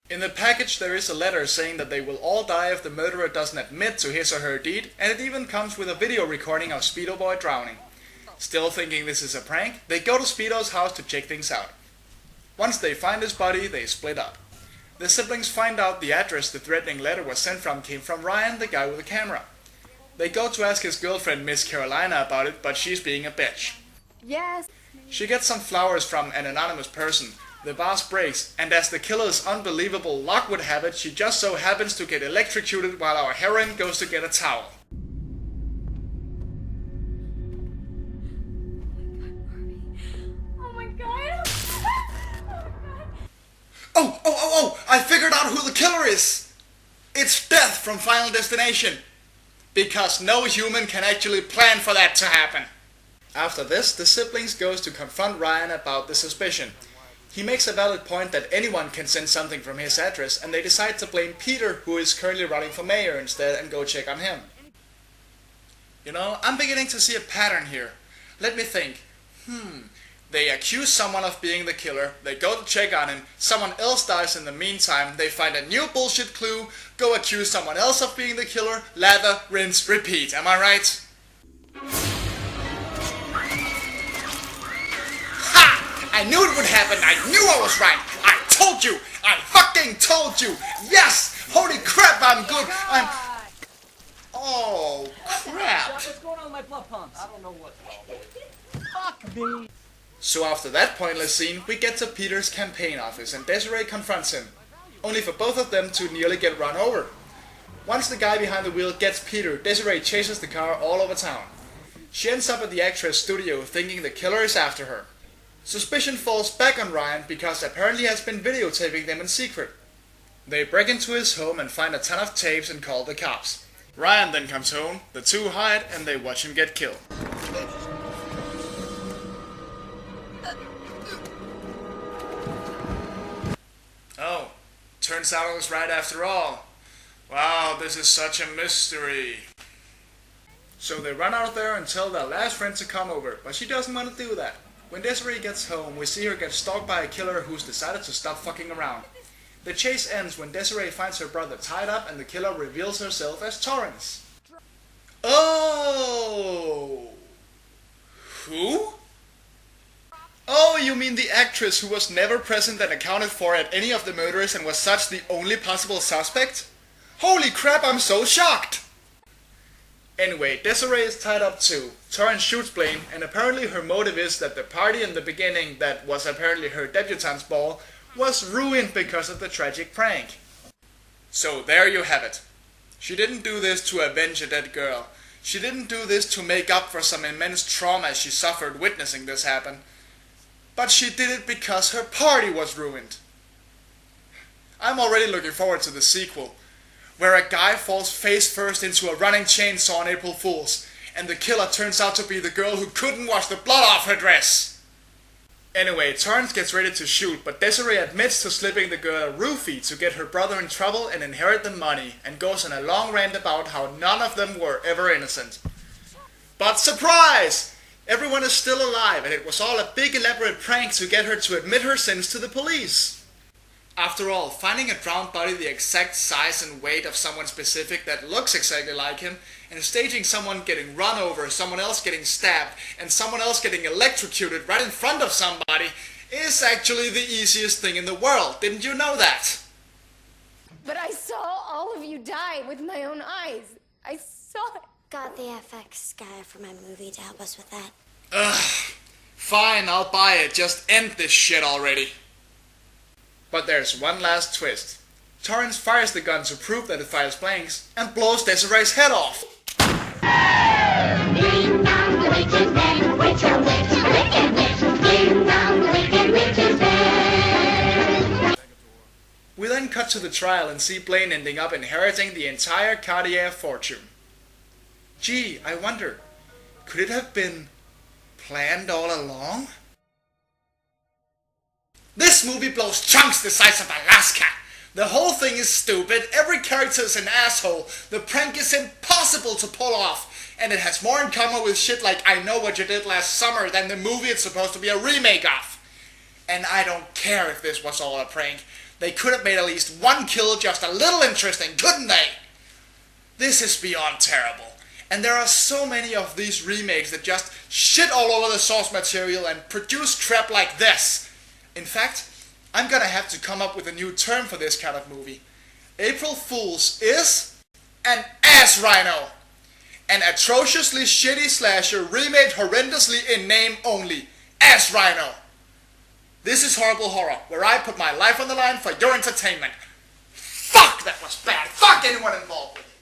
In the package there is a letter saying that they will all die if the murderer doesn't admit to his or her deed, and it even comes with a video recording of Speedo Boy drowning. Still thinking this is a prank, they go to Speedo's house to check things out. Once they find his body, they split up. The siblings find out the address the threatening letter was sent from came from Ryan, the guy with the camera. They go to ask his girlfriend Miss Carolina about it, but she's being a bitch. Yes. She gets some flowers from an anonymous person. The vase breaks, and as the killer's unbelievable luck would have it, she just so happens to get electrocuted while our heroine goes to get a towel. Oh my god. Oh, I figured out who the killer is! It's Death from Final Destination. Because no human can actually plan for that to happen. After this, the siblings goes to confront Ryan about the suspicion. He makes a valid point that anyone can send something from his address, and they decide to blame Peter, who is currently running for mayor, instead and go check on him. You know, I'm beginning to see a pattern here. Let me think. They accuse someone of being the killer, they go to check on him, someone else dies in the meantime, they find a new bullshit clue, go accuse someone else of being the killer, lather, rinse, repeat. Am I right? Ha! I knew it would happen, I knew I was right! I told you! I fucking told you! Yes! Holy crap, I'm good! I'm... Oh, crap! What's going on with my blood pumps? I don't know what. Fuck me! So after that pointless scene, we get to Peter's campaign office and Desiree confronts him, only for both of them to nearly get run over. Once the guy behind the wheel gets Peter, Desiree chases the car all over town. She ends up at the actress studio thinking the killer is after her. Suspicion falls back on Ryan because apparently he has been videotaping them in secret. They break into his home and find a ton of tapes and call the cops. Ryan then comes home, the two hide and they watch him get killed. Oh, turns out I was right after all. Wow, this is such a mystery. So they run out there and tell their last friend to come over, but she doesn't want to do that. When Desiree gets home, we see her get stalked by a killer who's decided to stop fucking around. The chase ends when Desiree finds her brother tied up and the killer reveals herself as Torrance. Oh! Who? Oh, you mean the actress who was never present and accounted for at any of the murders and was such the only possible suspect? Holy crap, I'm so shocked! Anyway, Desiree is tied up too. Torrance shoots Blaine, and apparently her motive is that the party in the beginning that was apparently her debutante's ball was ruined because of the tragic prank. So there you have it. She didn't do this to avenge a dead girl. She didn't do this to make up for some immense trauma she suffered witnessing this happen. But she did it because her party was ruined. I'm already looking forward to the sequel, where a guy falls face first into a running chainsaw on April Fool's, and the killer turns out to be the girl who couldn't wash the blood off her dress. Anyway, Torrance gets ready to shoot, but Desiree admits to slipping the girl a roofie to get her brother in trouble and inherit the money, and goes on a long rant about how none of them were ever innocent. But surprise! Everyone is still alive, and it was all a big elaborate prank to get her to admit her sins to the police. After all, finding a drowned body the exact size and weight of someone specific that looks exactly like him, and staging someone getting run over, someone else getting stabbed, and someone else getting electrocuted right in front of somebody is actually the easiest thing in the world. Didn't you know that? But I saw all of you die with my own eyes. I saw it. Got the FX guy from my movie to help us with that. Ugh. Fine, I'll buy it. Just end this shit already. But there's one last twist. Torrance fires the gun to prove that it fires blanks and blows Desiree's head off. Ding dong, the witch is dead. Witch, a witch, a wicked witch. Ding dong, the wicked witch is dead. We then cut to the trial and see Blaine ending up inheriting the entire Cartier fortune. Gee, I wonder, could it have been planned all along? This movie blows chunks the size of Alaska. The whole thing is stupid, every character is an asshole, the prank is impossible to pull off, and it has more in common with shit like I Know What You Did Last Summer than the movie it's supposed to be a remake of. And I don't care if this was all a prank. They could have made at least one kill just a little interesting, couldn't they? This is beyond terrible. And there are so many of these remakes that just shit all over the source material and produce crap like this. In fact, I'm gonna have to come up with a new term for this kind of movie. April Fool's is an ass rhino. An atrociously shitty slasher remade horrendously in name only. Ass rhino. This is Horrible Horror, where I put my life on the line for your entertainment. Fuck, that was bad. Fuck anyone involved with it.